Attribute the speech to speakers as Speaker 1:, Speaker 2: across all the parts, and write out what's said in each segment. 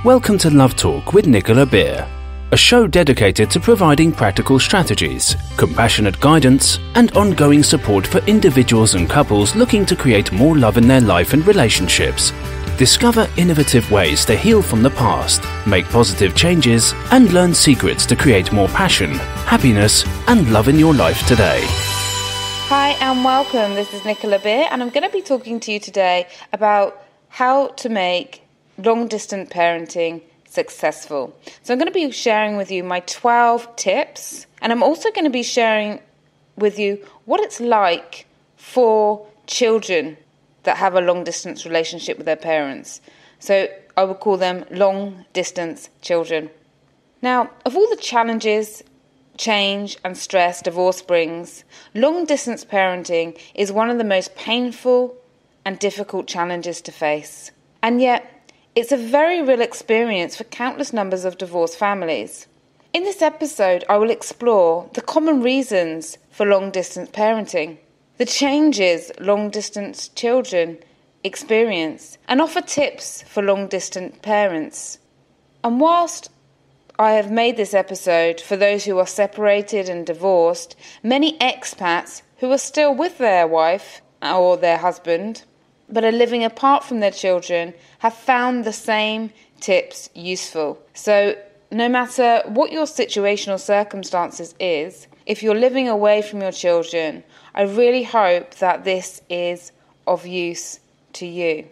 Speaker 1: Welcome to Love Talk with Nicola Beer, a show dedicated to providing practical strategies, compassionate guidance, and ongoing support for individuals and couples looking to create more love in their life and relationships. Discover innovative ways to heal from the past, make positive changes, and learn secrets to create more passion, happiness, and love in your life today.
Speaker 2: Hi and welcome. This is Nicola Beer, and I'm going to be talking to you today about how to make long-distance parenting successful. So I'm going to be sharing with you my 12 tips, and I'm also going to be sharing with you what it's like for children that have a long-distance relationship with their parents. So I would call them long-distance children. Now, of all the challenges, change and stress divorce brings, long-distance parenting is one of the most painful and difficult challenges to face. And yet, it's a very real experience for countless numbers of divorced families. In this episode, I will explore the common reasons for long-distance parenting, the changes long-distance children experience, and offer tips for long-distance parents. And whilst I have made this episode for those who are separated and divorced, many expats who are still with their wife or their husband but are living apart from their children have found the same tips useful. So no matter what your situation or circumstances is, if you're living away from your children, I really hope that this is of use to you.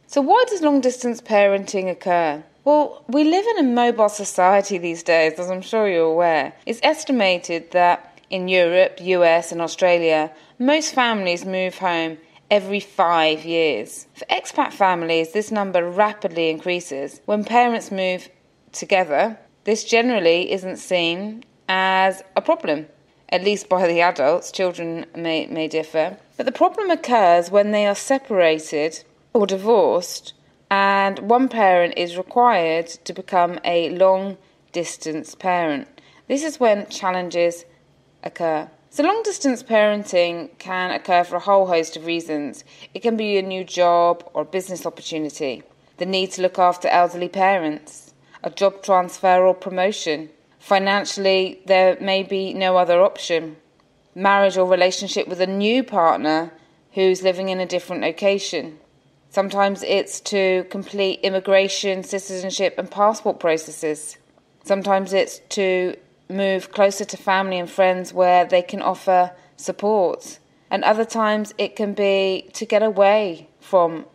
Speaker 2: So why does long-distance parenting occur? Well, we live in a mobile society these days, as I'm sure you're aware. It's estimated that in Europe, US and Australia, most families move home every 5 years. For expat families, this number rapidly increases. When parents move together, this generally isn't seen as a problem, at least by the adults. Children may differ. But the problem occurs when they are separated or divorced and one parent is required to become a long-distance parent. This is when challenges occur. So long-distance parenting can occur for a whole host of reasons. It can be a new job or business opportunity, the need to look after elderly parents, a job transfer or promotion. Financially, there may be no other option. Marriage or relationship with a new partner who's living in a different location. Sometimes it's to complete immigration, citizenship and passport processes. Sometimes it's to move closer to family and friends where they can offer support. And other times it can be to get away from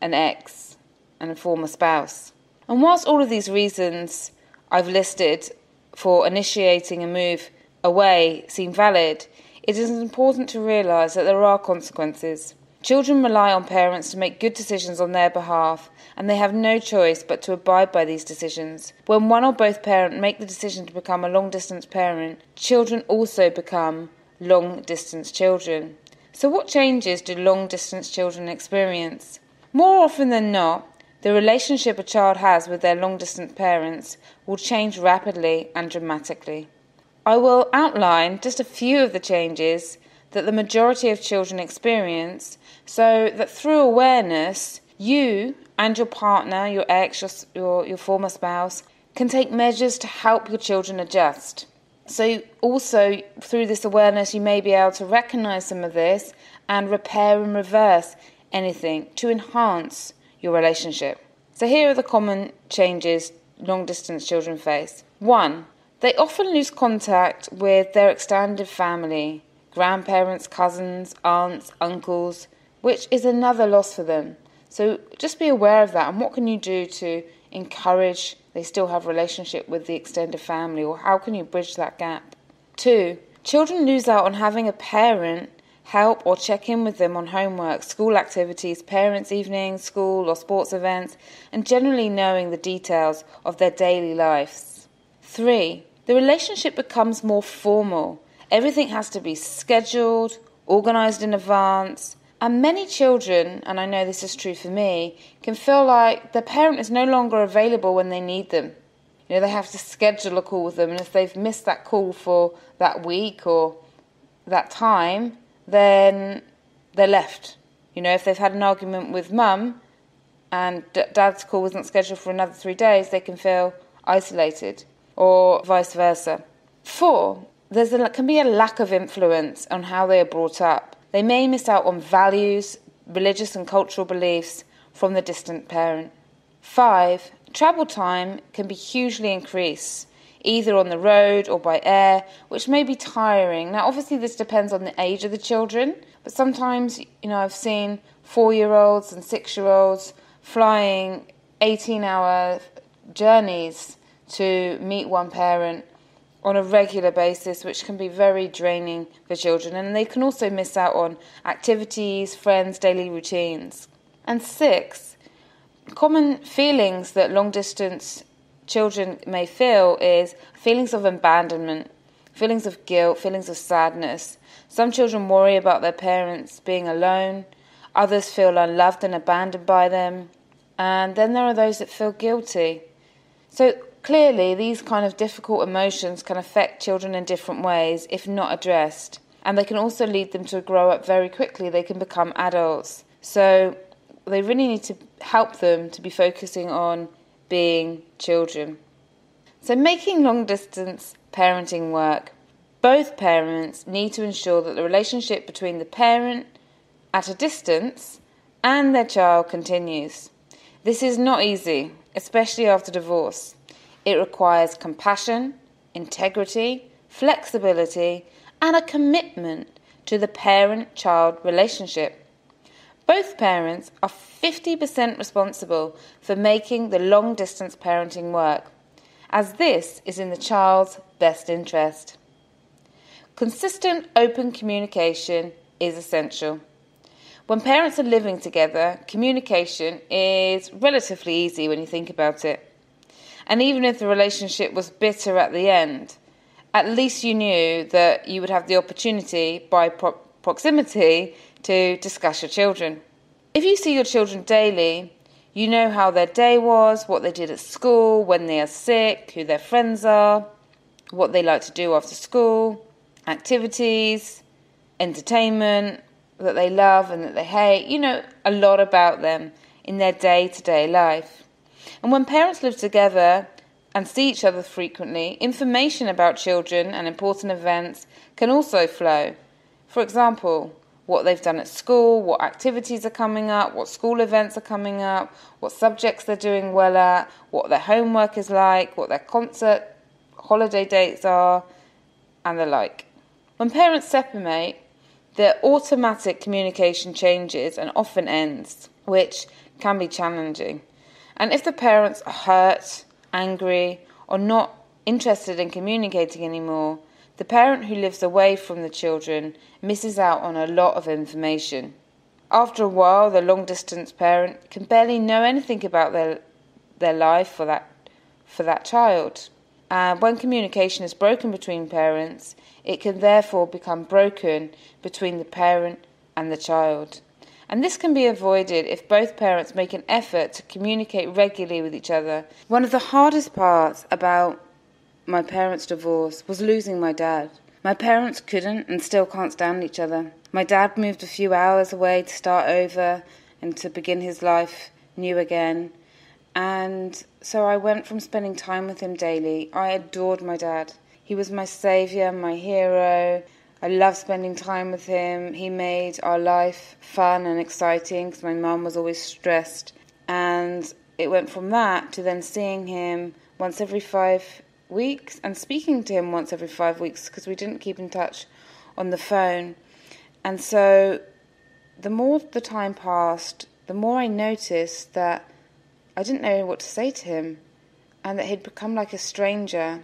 Speaker 2: an ex and a former spouse. And whilst all of these reasons I've listed for initiating a move away seem valid, it is important to realise that there are consequences. Children rely on parents to make good decisions on their behalf, and they have no choice but to abide by these decisions. When one or both parents make the decision to become a long-distance parent, children also become long-distance children. So what changes do long-distance children experience? More often than not, the relationship a child has with their long-distance parents will change rapidly and dramatically. I will outline just a few of the changes that the majority of children experience, so that through awareness, you and your partner, your ex, your former spouse, can take measures to help your children adjust. So also, through this awareness, you may be able to recognise some of this and repair and reverse anything to enhance your relationship. So here are the common changes long-distance children face. 1. They often lose contact with their extended family, grandparents, cousins, aunts, uncles, which is another loss for them. So just be aware of that, and what can you do to encourage they still have a relationship with the extended family, or how can you bridge that gap? 2. Children lose out on having a parent help or check in with them on homework, school activities, parents' evenings, school or sports events, and generally knowing the details of their daily lives. 3. The relationship becomes more formal. Everything has to be scheduled, organised in advance, and many children, and I know this is true for me, can feel like their parent is no longer available when they need them. You know, they have to schedule a call with them, and if they've missed that call for that week or that time, then they're left. You know, if they've had an argument with mum, and dad's call wasn't scheduled for another 3 days, they can feel isolated, or vice versa. 4, can be a lack of influence on how they are brought up. They may miss out on values, religious and cultural beliefs from the distant parent. 5, travel time can be hugely increased, either on the road or by air, which may be tiring. Now, obviously, this depends on the age of the children, but sometimes, I've seen 4-year-olds and 6-year-olds flying 18-hour journeys to meet one parent on a regular basis, which can be very draining for children. And they can also miss out on activities, friends, daily routines. And 6, common feelings that long-distance children may feel is feelings of abandonment, feelings of guilt, feelings of sadness. Some children worry about their parents being alone. Others feel unloved and abandoned by them. And then there are those that feel guilty. So clearly, these kind of difficult emotions can affect children in different ways if not addressed. And they can also lead them to grow up very quickly. They can become adults. So they really need to help them to be focusing on being children. So making long-distance parenting work, both parents need to ensure that the relationship between the parent at a distance and their child continues. This is not easy, especially after divorce. It requires compassion, integrity, flexibility, and a commitment to the parent-child relationship. Both parents are 50% responsible for making the long-distance parenting work, as this is in the child's best interest. Consistent, open communication is essential. When parents are living together, communication is relatively easy when you think about it. And even if the relationship was bitter at the end, at least you knew that you would have the opportunity, by proximity, to discuss your children. If you see your children daily, you know how their day was, what they did at school, when they are sick, who their friends are, what they like to do after school, activities, entertainment that they love and that they hate. You know a lot about them in their day-to-day life. And when parents live together and see each other frequently, information about children and important events can also flow. For example, what they've done at school, what activities are coming up, what school events are coming up, what subjects they're doing well at, what their homework is like, what their concert, holiday dates are, and the like. When parents separate, their automatic communication changes and often ends, which can be challenging. And if the parents are hurt, angry, or not interested in communicating anymore, the parent who lives away from the children misses out on a lot of information. After a while, the long-distance parent can barely know anything about their life for that child. When communication is broken between parents, it can therefore become broken between the parent and the child. And this can be avoided if both parents make an effort to communicate regularly with each other. One of the hardest parts about my parents' divorce was losing my dad. My parents couldn't and still can't stand each other. My dad moved a few hours away to start over and to begin his life new again. And so I went from spending time with him daily. I adored my dad. He was my saviour, my hero. I loved spending time with him. He made our life fun and exciting because my mum was always stressed. And it went from that to then seeing him once every 5 weeks and speaking to him once every 5 weeks because we didn't keep in touch on the phone. And so the more the time passed, the more I noticed that I didn't know what to say to him and that he'd become like a stranger.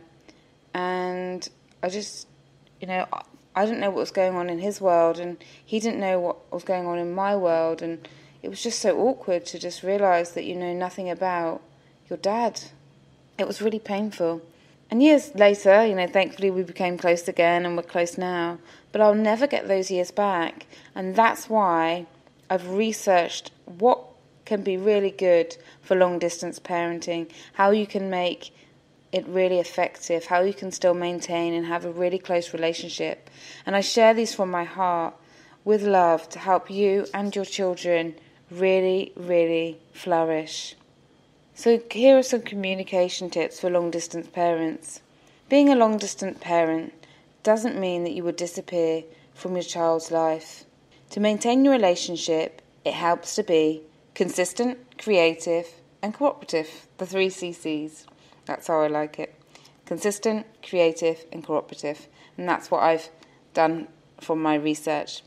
Speaker 2: And I just, I didn't know what was going on in his world and he didn't know what was going on in my world. And it was just so awkward to just realise that you know nothing about your dad. It was really painful. And years later, thankfully we became close again and we're close now. But I'll never get those years back. And that's why I've researched what can be really good for long-distance parenting, how you can make it really effective, how you can still maintain and have a really close relationship. And I share these from my heart with love to help you and your children really, really flourish. So here are some communication tips for long-distance parents. Being a long-distance parent doesn't mean that you will disappear from your child's life. To maintain your relationship, it helps to be consistent, creative, and cooperative. The 3 CCs. That's how I like it. Consistent, creative, and cooperative. And that's what I've done from my research.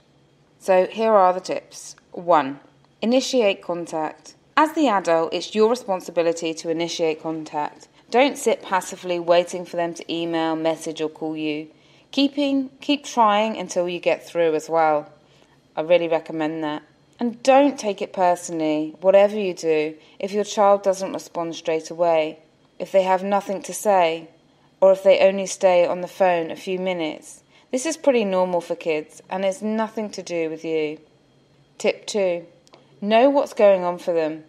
Speaker 2: So here are the tips. 1. Initiate contact. As the adult, it's your responsibility to initiate contact. Don't sit passively waiting for them to email, message, or call you. Keep trying until you get through as well. I really recommend that. And don't take it personally, whatever you do, if your child doesn't respond straight away, if they have nothing to say, or if they only stay on the phone a few minutes. This is pretty normal for kids, and it's nothing to do with you. Tip 2. Know what's going on for them.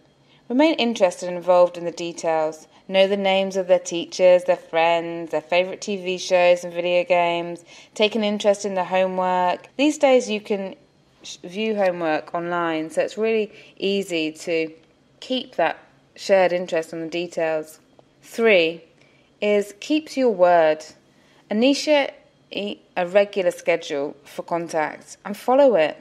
Speaker 2: Remain interested and involved in the details. Know the names of their teachers, their friends, their favourite TV shows and video games. Take an interest in their homework. These days you can view homework online, so it's really easy to keep that shared interest in the details. 3 is keep to your word. Initiate a regular schedule for contact and follow it.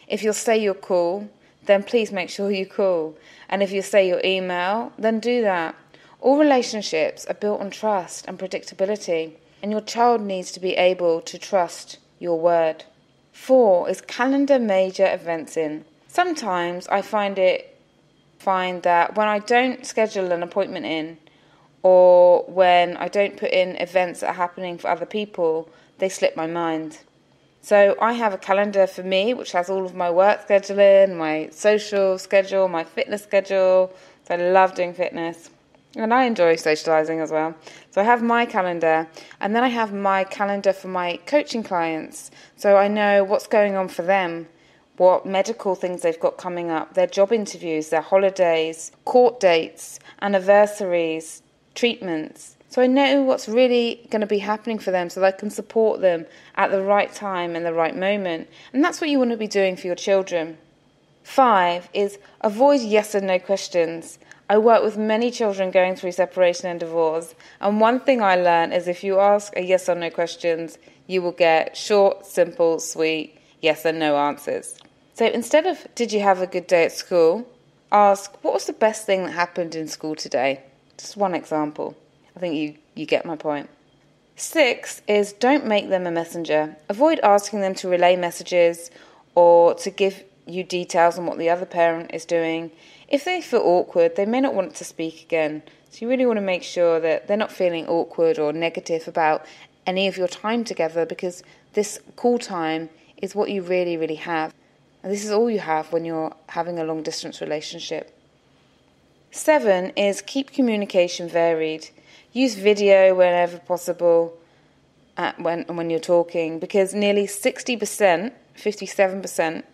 Speaker 2: If you'll say you'll call, then please make sure you call. And if you say you'll email, then do that. All relationships are built on trust and predictability, and your child needs to be able to trust your word. 4 is calendar major events in. Sometimes I find that when I don't schedule an appointment in, or when I don't put in events that are happening for other people, they slip my mind. So I have a calendar for me, which has all of my work scheduling, my social schedule, my fitness schedule. So I love doing fitness. And I enjoy socialising as well. So I have my calendar, and then I have my calendar for my coaching clients. So I know what's going on for them, what medical things they've got coming up, their job interviews, their holidays, court dates, anniversaries, treatments. So I know what's really going to be happening for them so that I can support them at the right time and the right moment. And that's what you want to be doing for your children. 5 is avoid yes and no questions. I work with many children going through separation and divorce, and one thing I learned is if you ask a yes or no questions, you will get short, simple, sweet yes and no answers. So instead of did you have a good day at school, ask what was the best thing that happened in school today? Just one example. I think you get my point. 6 is don't make them a messenger. Avoid asking them to relay messages or to give you details on what the other parent is doing. If they feel awkward, they may not want to speak again. So you really want to make sure that they're not feeling awkward or negative about any of your time together, because this call time is what you really, really have. And this is all you have when you're having a long-distance relationship. 7 is keep communication varied. Use video whenever possible when you're talking, because nearly 60%, 57%,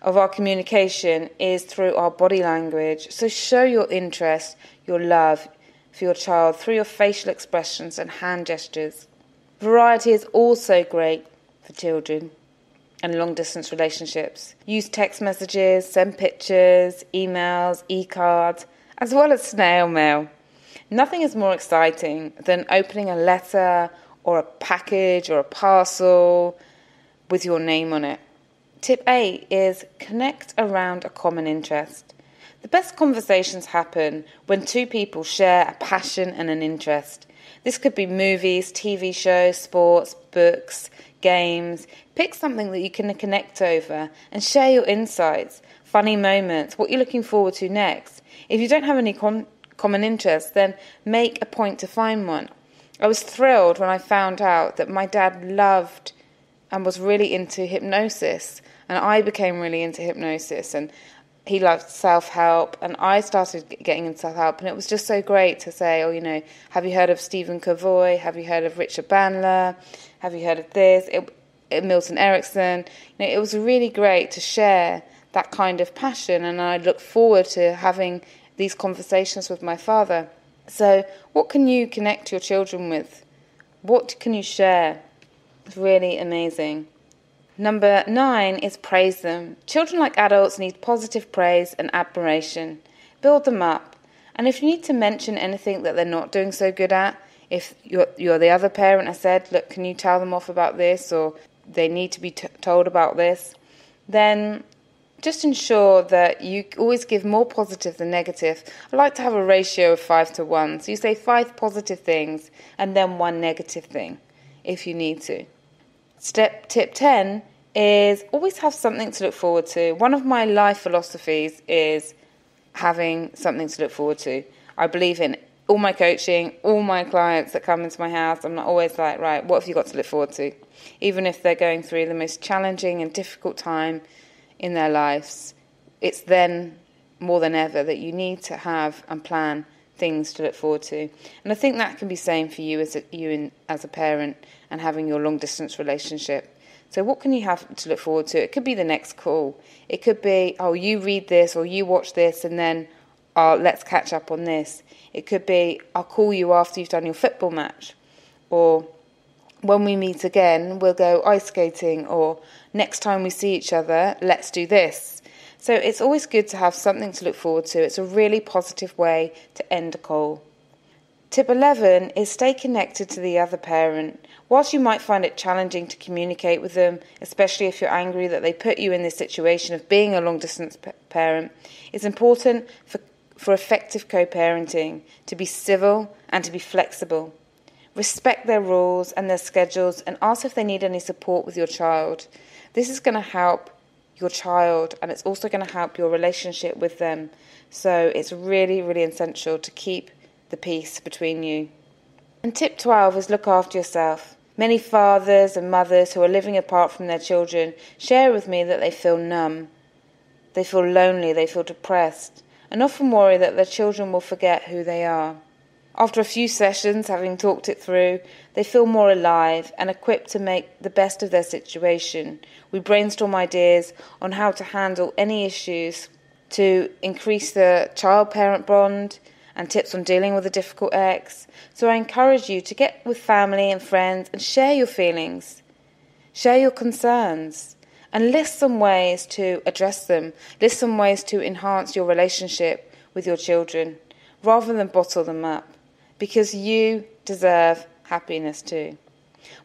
Speaker 2: of our communication is through our body language. So show your interest, your love for your child through your facial expressions and hand gestures. Variety is also great for children and long-distance relationships. Use text messages, send pictures, emails, e-cards, as well as snail mail. Nothing is more exciting than opening a letter or a package or a parcel with your name on it. Tip 8 is connect around a common interest. The best conversations happen when two people share a passion and an interest. This could be movies, TV shows, sports, books, games. Pick something that you can connect over and share your insights, funny moments, what you're looking forward to next. If you don't have any common interests, then make a point to find one. I was thrilled when I found out that my dad loved and was really into hypnosis, and I became really into hypnosis, and he loved self-help, and I started getting into self-help, and it was just so great to say, have you heard of Stephen Covey? Have you heard of Richard Bandler? Have you heard of this? Milton Erickson? It was really great to share that kind of passion, and I look forward to having these conversations with my father. So what can you connect your children with? What can you share? It's really amazing. Number 9 is praise them. Children, like adults, need positive praise and admiration. Build them up. And if you need to mention anything that they're not doing so good at, if you're the other parent has said, look, can you tell them off about this, or they need to be told about this, then just ensure that you always give more positive than negative. I like to have a ratio of 5 to 1. So you say 5 positive things and then 1 negative thing if you need to. Tip 10 is always have something to look forward to. One of my life philosophies is having something to look forward to. I believe in all my coaching, all my clients that come into my house. I'm not always like, right, what have you got to look forward to? Even if they're going through the most challenging and difficult time in their lives, it's then more than ever that you need to have and plan things to look forward to. And I think that can be same for you as a parent and having your long distance relationship. So what can you have to look forward to? It could be the next call. It could be, oh, you read this or you watch this and then let's catch up on this. It could be, I'll call you after you've done your football match. Or when we meet again, we'll go ice skating. Or next time we see each other, let's do this. So it's always good to have something to look forward to. It's a really positive way to end a call. Tip 11 is stay connected to the other parent. Whilst you might find it challenging to communicate with them, especially if you're angry that they put you in this situation of being a long-distance parent, it's important for effective co-parenting to be civil and to be flexible. Respect their rules and their schedules and ask if they need any support with your child. This is going to help your child and it's also going to help your relationship with them. So it's really, really essential to keep the peace between you. And tip 12 is look after yourself. Many fathers and mothers who are living apart from their children share with me that they feel numb, they feel lonely, they feel depressed, and often worry that their children will forget who they are. After a few sessions, having talked it through, they feel more alive and equipped to make the best of their situation. We brainstorm ideas on how to handle any issues to increase the child-parent bond and tips on dealing with a difficult ex. So I encourage you to get with family and friends and share your feelings, share your concerns, and list some ways to address them, list some ways to enhance your relationship with your children, rather than bottle them up, because you deserve happiness too.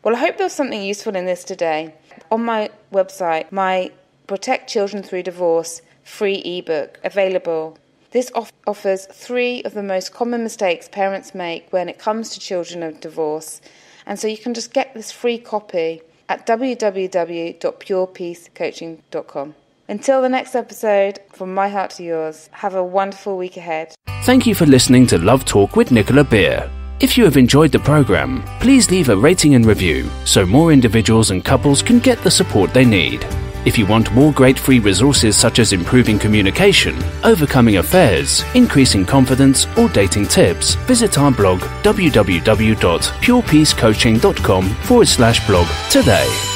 Speaker 2: Well, I hope there was something useful in this today. On my website, my Protect Children Through Divorce free ebook available. This offers 3 of the most common mistakes parents make when it comes to children of divorce. And so you can just get this free copy at www.purepeacecoaching.com. Until the next episode, from my heart to yours, have a wonderful week ahead.
Speaker 1: Thank you for listening to Love Talk with Nicola Beer. If you have enjoyed the program, please leave a rating and review so more individuals and couples can get the support they need. If you want more great free resources such as improving communication, overcoming affairs, increasing confidence, or dating tips, visit our blog www.purepeacecoaching.com/blog today.